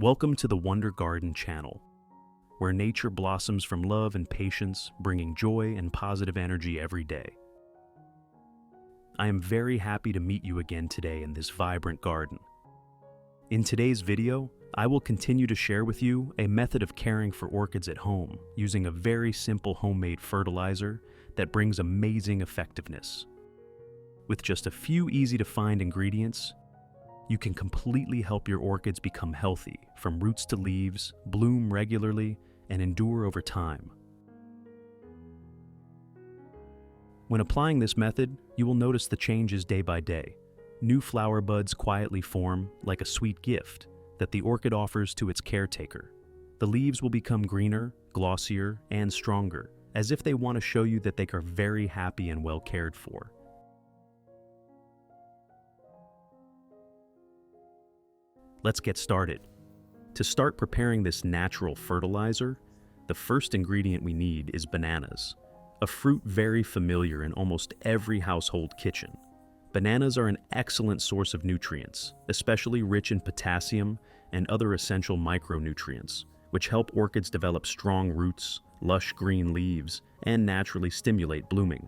Welcome to the Wonder Garden channel, where nature blossoms from love and patience, bringing joy and positive energy every day. I am very happy to meet you again today in this vibrant garden. In today's video, I will continue to share with you a method of caring for orchids at home using a very simple homemade fertilizer that brings amazing effectiveness. With just a few easy-to-find ingredients, you can completely help your orchids become healthy, from roots to leaves, bloom regularly, and endure over time. When applying this method, you will notice the changes day by day. New flower buds quietly form like a sweet gift that the orchid offers to its caretaker. The leaves will become greener, glossier, and stronger, as if they want to show you that they are very happy and well cared for. Let's get started. To start preparing this natural fertilizer, the first ingredient we need is bananas, a fruit very familiar in almost every household kitchen. Bananas are an excellent source of nutrients, especially rich in potassium and other essential micronutrients, which help orchids develop strong roots, lush green leaves, and naturally stimulate blooming.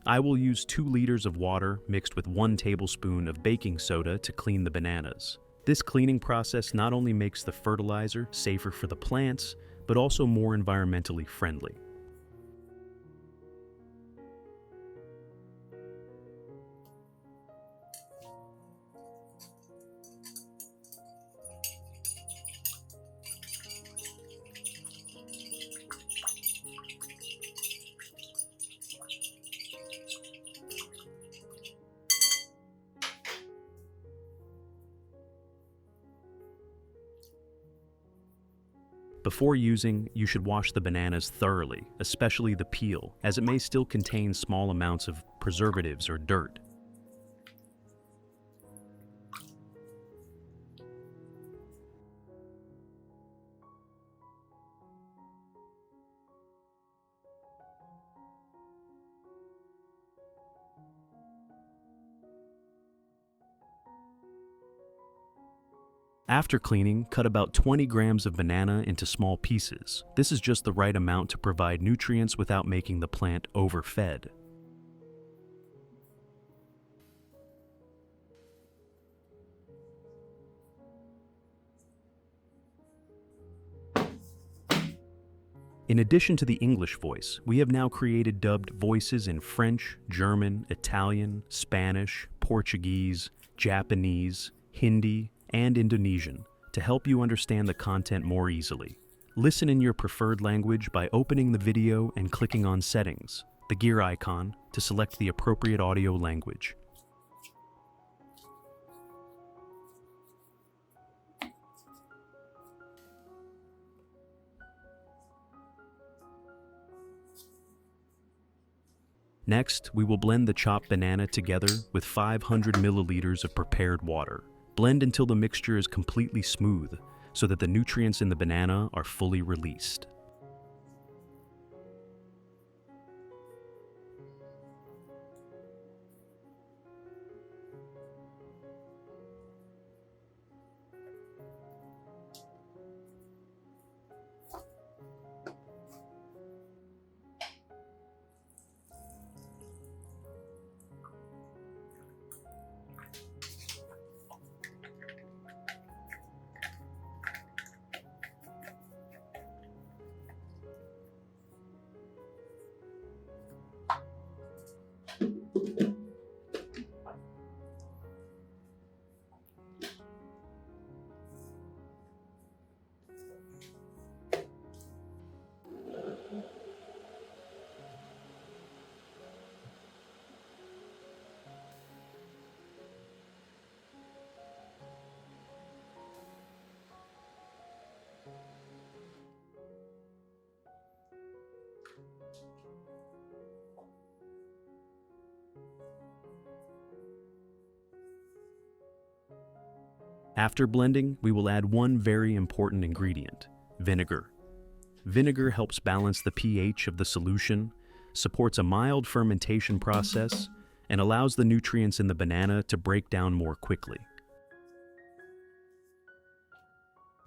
I will use 2 liters of water mixed with 1 tablespoon of baking soda to clean the bananas. This cleaning process not only makes the fertilizer safer for the plants, but also more environmentally friendly. Before using, you should wash the bananas thoroughly, especially the peel, as it may still contain small amounts of preservatives or dirt. After cleaning, cut about 20 grams of banana into small pieces. This is just the right amount to provide nutrients without making the plant overfed. In addition to the English voice, we have now created dubbed voices in French, German, Italian, Spanish, Portuguese, Japanese, Hindi, and Indonesian to help you understand the content more easily. Listen in your preferred language by opening the video and clicking on Settings, the gear icon, to select the appropriate audio language. Next, we will blend the chopped banana together with 500 milliliters of prepared water. Blend until the mixture is completely smooth, so that the nutrients in the banana are fully released. After blending, we will add one very important ingredient, vinegar. Vinegar helps balance the pH of the solution, supports a mild fermentation process, and allows the nutrients in the banana to break down more quickly.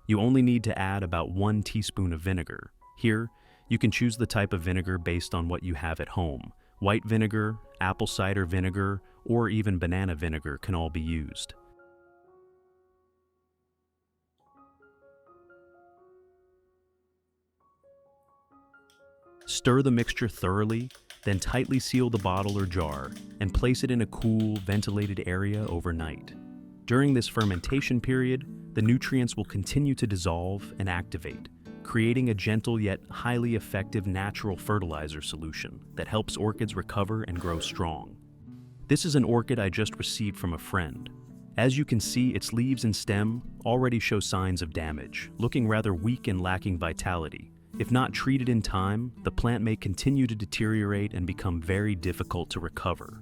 You only need to add about 1 teaspoon of vinegar. Here, you can choose the type of vinegar based on what you have at home. White vinegar, apple cider vinegar, or even banana vinegar can all be used. Stir the mixture thoroughly, then tightly seal the bottle or jar and place it in a cool, ventilated area overnight. During this fermentation period, the nutrients will continue to dissolve and activate, creating a gentle yet highly effective natural fertilizer solution that helps orchids recover and grow strong. This is an orchid I just received from a friend. As you can see, its leaves and stem already show signs of damage, looking rather weak and lacking vitality. If not treated in time, the plant may continue to deteriorate and become very difficult to recover.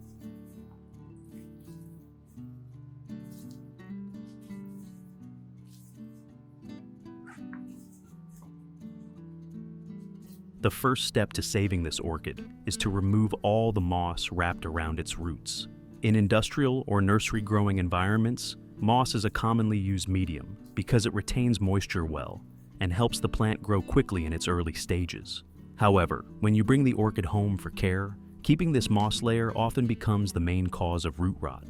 The first step to saving this orchid is to remove all the moss wrapped around its roots. In industrial or nursery growing environments, moss is a commonly used medium because it retains moisture well and helps the plant grow quickly in its early stages. However, when you bring the orchid home for care, keeping this moss layer often becomes the main cause of root rot.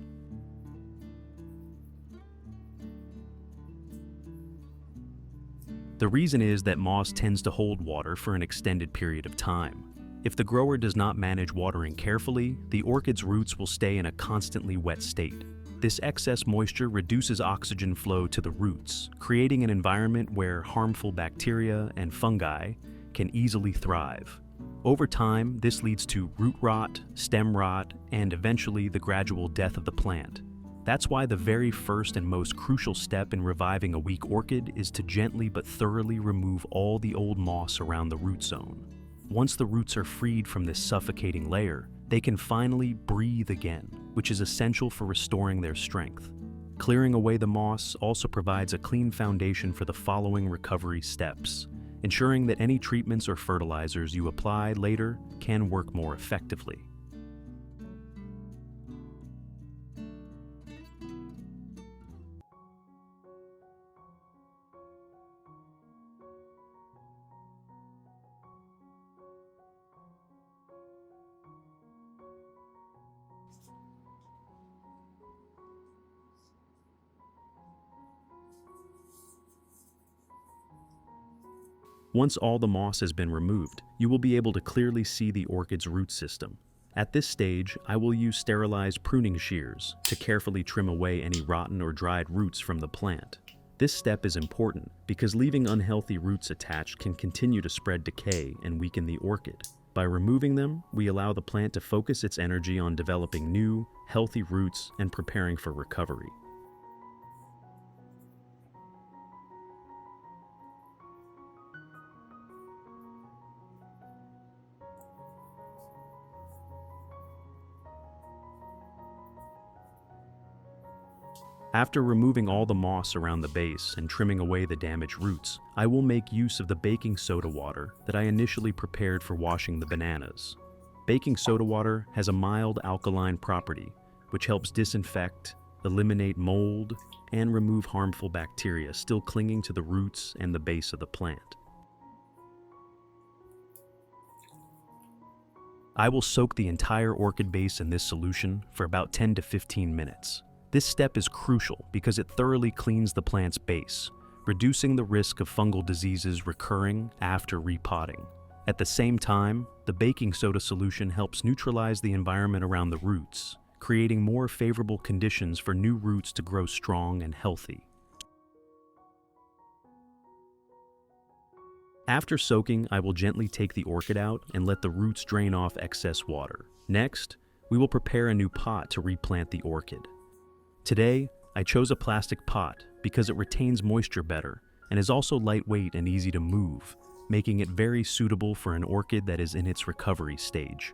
The reason is that moss tends to hold water for an extended period of time. If the grower does not manage watering carefully, the orchid's roots will stay in a constantly wet state. This excess moisture reduces oxygen flow to the roots, creating an environment where harmful bacteria and fungi can easily thrive. Over time, this leads to root rot, stem rot, and eventually the gradual death of the plant. That's why the very first and most crucial step in reviving a weak orchid is to gently but thoroughly remove all the old moss around the root zone. Once the roots are freed from this suffocating layer, they can finally breathe again, which is essential for restoring their strength. Clearing away the moss also provides a clean foundation for the following recovery steps, ensuring that any treatments or fertilizers you apply later can work more effectively. Once all the moss has been removed, you will be able to clearly see the orchid's root system. At this stage, I will use sterilized pruning shears to carefully trim away any rotten or dried roots from the plant. This step is important because leaving unhealthy roots attached can continue to spread decay and weaken the orchid. By removing them, we allow the plant to focus its energy on developing new, healthy roots and preparing for recovery. After removing all the moss around the base and trimming away the damaged roots, I will make use of the baking soda water that I initially prepared for washing the bananas. Baking soda water has a mild alkaline property, which helps disinfect, eliminate mold, and remove harmful bacteria still clinging to the roots and the base of the plant. I will soak the entire orchid base in this solution for about 10 to 15 minutes. This step is crucial because it thoroughly cleans the plant's base, reducing the risk of fungal diseases recurring after repotting. At the same time, the baking soda solution helps neutralize the environment around the roots, creating more favorable conditions for new roots to grow strong and healthy. After soaking, I will gently take the orchid out and let the roots drain off excess water. Next, we will prepare a new pot to replant the orchid. Today, I chose a plastic pot because it retains moisture better and is also lightweight and easy to move, making it very suitable for an orchid that is in its recovery stage.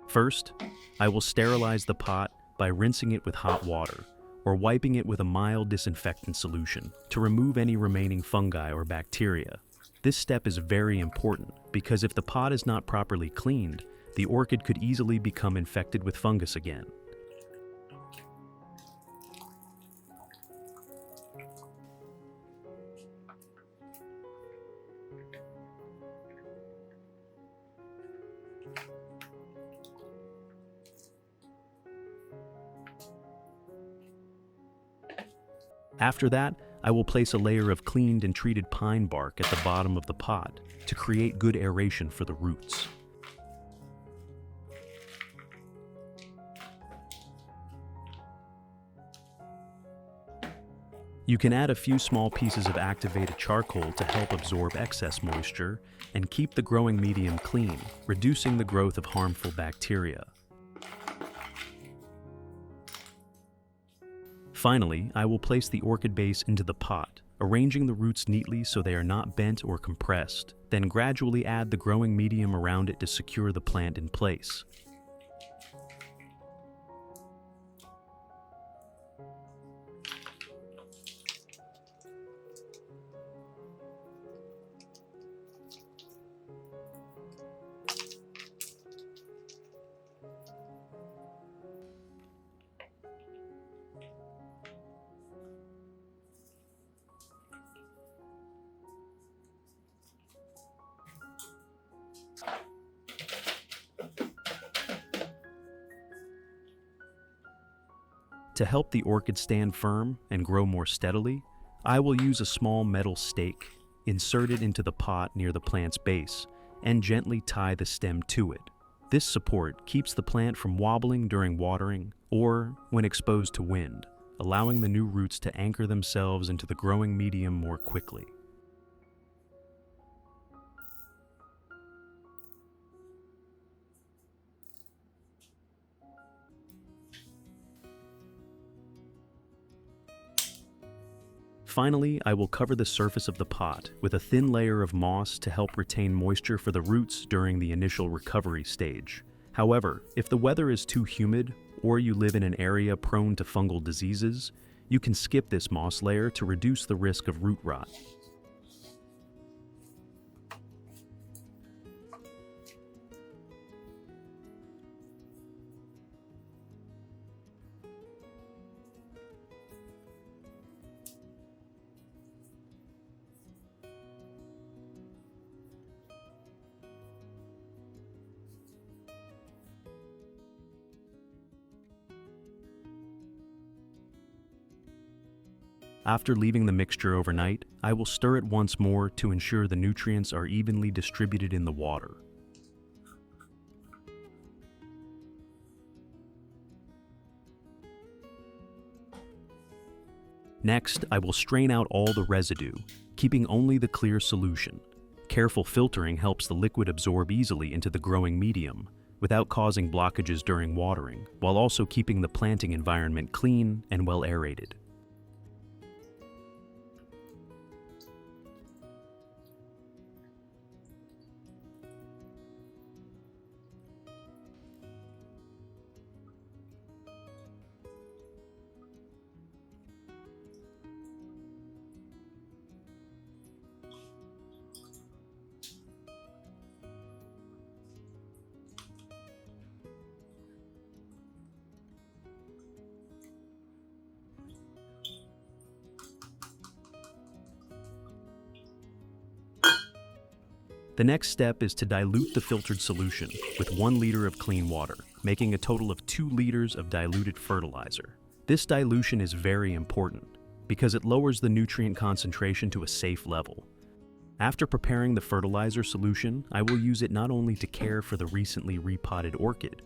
First, I will sterilize the pot by rinsing it with hot water or wiping it with a mild disinfectant solution to remove any remaining fungi or bacteria. This step is very important because if the pot is not properly cleaned, the orchid could easily become infected with fungus again. After that, I will place a layer of cleaned and treated pine bark at the bottom of the pot to create good aeration for the roots. You can add a few small pieces of activated charcoal to help absorb excess moisture and keep the growing medium clean, reducing the growth of harmful bacteria. Finally, I will place the orchid base into the pot, arranging the roots neatly so they are not bent or compressed, then gradually add the growing medium around it to secure the plant in place. To help the orchid stand firm and grow more steadily, I will use a small metal stake, insert it into the pot near the plant's base, and gently tie the stem to it. This support keeps the plant from wobbling during watering or when exposed to wind, allowing the new roots to anchor themselves into the growing medium more quickly. Finally, I will cover the surface of the pot with a thin layer of moss to help retain moisture for the roots during the initial recovery stage. However, if the weather is too humid or you live in an area prone to fungal diseases, you can skip this moss layer to reduce the risk of root rot. After leaving the mixture overnight, I will stir it once more to ensure the nutrients are evenly distributed in the water. Next, I will strain out all the residue, keeping only the clear solution. Careful filtering helps the liquid absorb easily into the growing medium, without causing blockages during watering, while also keeping the planting environment clean and well aerated. The next step is to dilute the filtered solution with 1 liter of clean water, making a total of 2 liters of diluted fertilizer. This dilution is very important because it lowers the nutrient concentration to a safe level. After preparing the fertilizer solution, I will use it not only to care for the recently repotted orchid.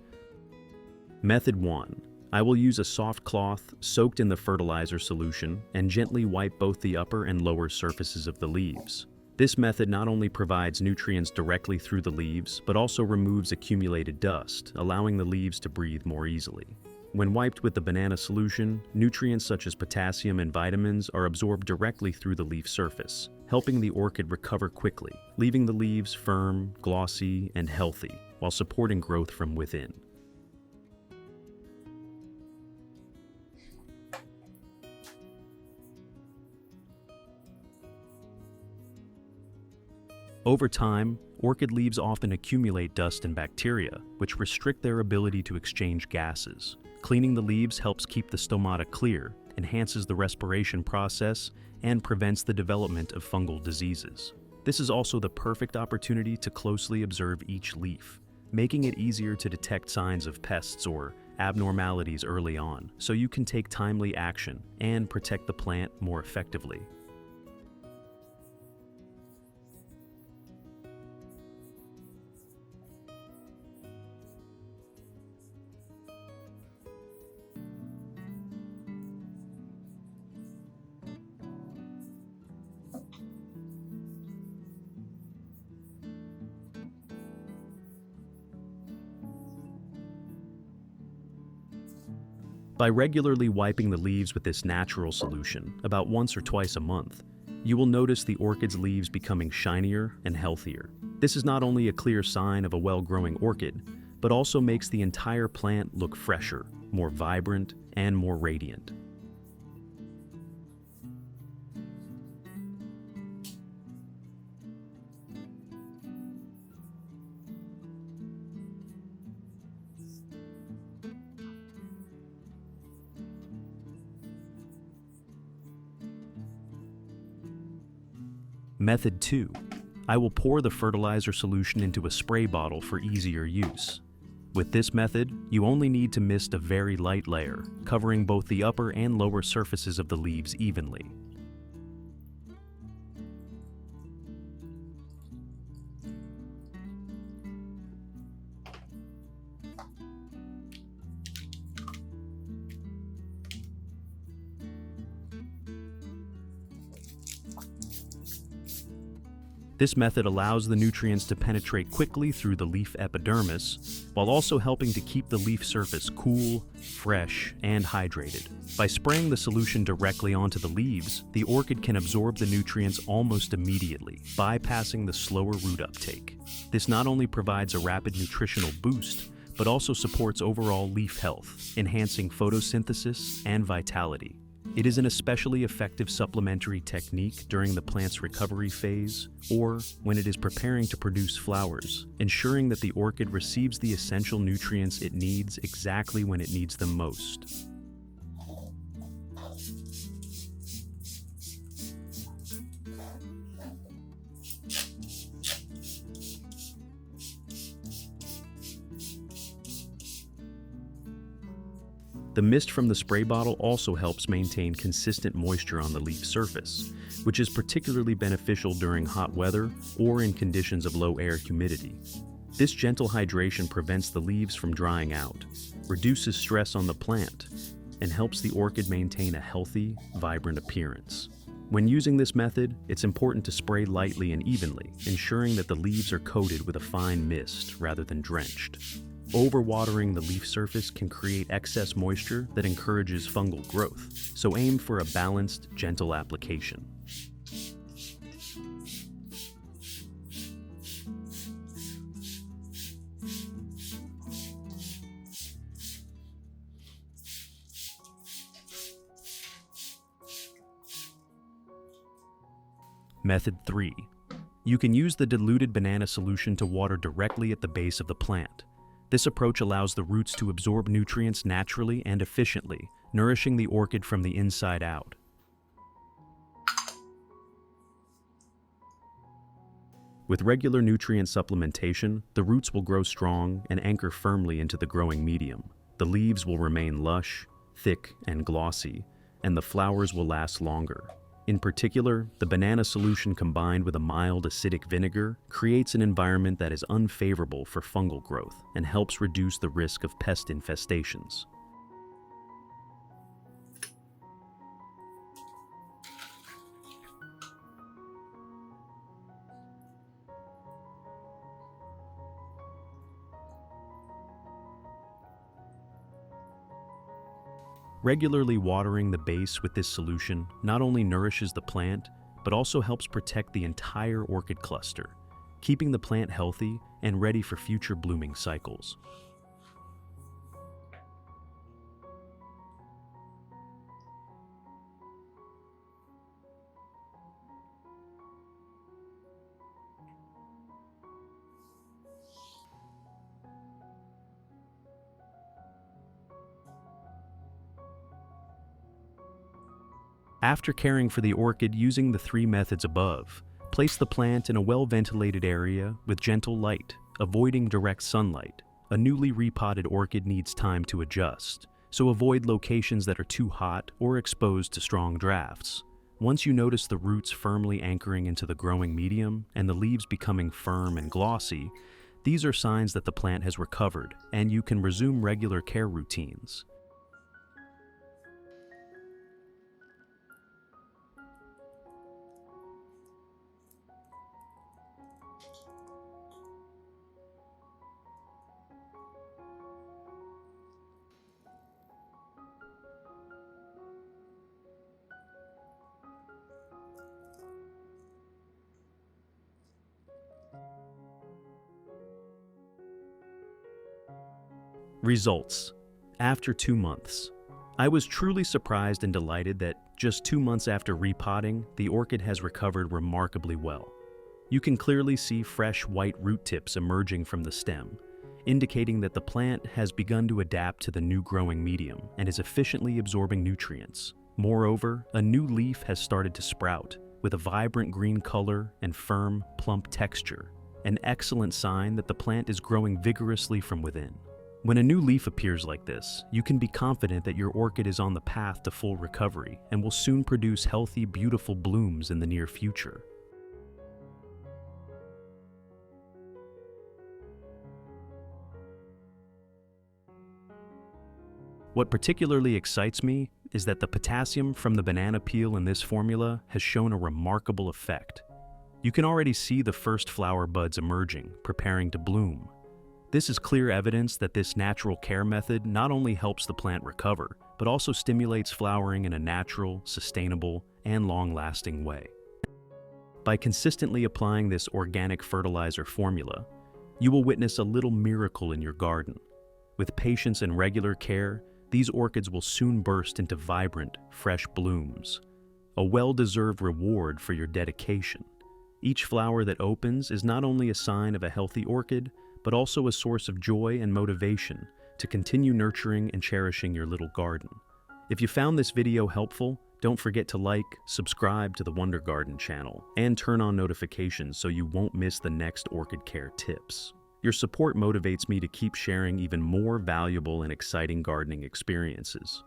Method 1. I will use a soft cloth soaked in the fertilizer solution and gently wipe both the upper and lower surfaces of the leaves. This method not only provides nutrients directly through the leaves, but also removes accumulated dust, allowing the leaves to breathe more easily. When wiped with the banana solution, nutrients such as potassium and vitamins are absorbed directly through the leaf surface, helping the orchid recover quickly, leaving the leaves firm, glossy, and healthy, while supporting growth from within. Over time, orchid leaves often accumulate dust and bacteria, which restrict their ability to exchange gases. Cleaning the leaves helps keep the stomata clear, enhances the respiration process, and prevents the development of fungal diseases. This is also the perfect opportunity to closely observe each leaf, making it easier to detect signs of pests or abnormalities early on, so you can take timely action and protect the plant more effectively. By regularly wiping the leaves with this natural solution, about once or twice a month, you will notice the orchid's leaves becoming shinier and healthier. This is not only a clear sign of a well-growing orchid, but also makes the entire plant look fresher, more vibrant, and more radiant. Method 2. I will pour the fertilizer solution into a spray bottle for easier use. With this method, you only need to mist a very light layer, covering both the upper and lower surfaces of the leaves evenly. This method allows the nutrients to penetrate quickly through the leaf epidermis, while also helping to keep the leaf surface cool, fresh, and hydrated. By spraying the solution directly onto the leaves, the orchid can absorb the nutrients almost immediately, bypassing the slower root uptake. This not only provides a rapid nutritional boost, but also supports overall leaf health, enhancing photosynthesis and vitality. It is an especially effective supplementary technique during the plant's recovery phase or when it is preparing to produce flowers, ensuring that the orchid receives the essential nutrients it needs exactly when it needs them most. The mist from the spray bottle also helps maintain consistent moisture on the leaf surface, which is particularly beneficial during hot weather or in conditions of low air humidity. This gentle hydration prevents the leaves from drying out, reduces stress on the plant, and helps the orchid maintain a healthy, vibrant appearance. When using this method, it's important to spray lightly and evenly, ensuring that the leaves are coated with a fine mist rather than drenched. Overwatering the leaf surface can create excess moisture that encourages fungal growth, so aim for a balanced, gentle application. Method 3. You can use the diluted banana solution to water directly at the base of the plant. This approach allows the roots to absorb nutrients naturally and efficiently, nourishing the orchid from the inside out. With regular nutrient supplementation, the roots will grow strong and anchor firmly into the growing medium. The leaves will remain lush, thick, and glossy, and the flowers will last longer. In particular, the banana solution combined with a mild acidic vinegar creates an environment that is unfavorable for fungal growth and helps reduce the risk of pest infestations. Regularly watering the base with this solution not only nourishes the plant, but also helps protect the entire orchid cluster, keeping the plant healthy and ready for future blooming cycles. After caring for the orchid using the 3 methods above, place the plant in a well-ventilated area with gentle light, avoiding direct sunlight. A newly repotted orchid needs time to adjust, so avoid locations that are too hot or exposed to strong drafts. Once you notice the roots firmly anchoring into the growing medium and the leaves becoming firm and glossy, these are signs that the plant has recovered and you can resume regular care routines. Results. After 2 months. I was truly surprised and delighted that just 2 months after repotting, the orchid has recovered remarkably well. You can clearly see fresh white root tips emerging from the stem, indicating that the plant has begun to adapt to the new growing medium and is efficiently absorbing nutrients. Moreover, a new leaf has started to sprout, with a vibrant green color and firm, plump texture, an excellent sign that the plant is growing vigorously from within. When a new leaf appears like this, you can be confident that your orchid is on the path to full recovery and will soon produce healthy, beautiful blooms in the near future. What particularly excites me is that the potassium from the banana peel in this formula has shown a remarkable effect. You can already see the first flower buds emerging, preparing to bloom. This is clear evidence that this natural care method not only helps the plant recover, but also stimulates flowering in a natural, sustainable, and long-lasting way. By consistently applying this organic fertilizer formula, you will witness a little miracle in your garden. With patience and regular care, these orchids will soon burst into vibrant, fresh blooms, a well-deserved reward for your dedication. Each flower that opens is not only a sign of a healthy orchid, but also a source of joy and motivation to continue nurturing and cherishing your little garden. If you found this video helpful, don't forget to like, subscribe to the Wonder Garden channel, and turn on notifications so you won't miss the next orchid care tips. Your support motivates me to keep sharing even more valuable and exciting gardening experiences.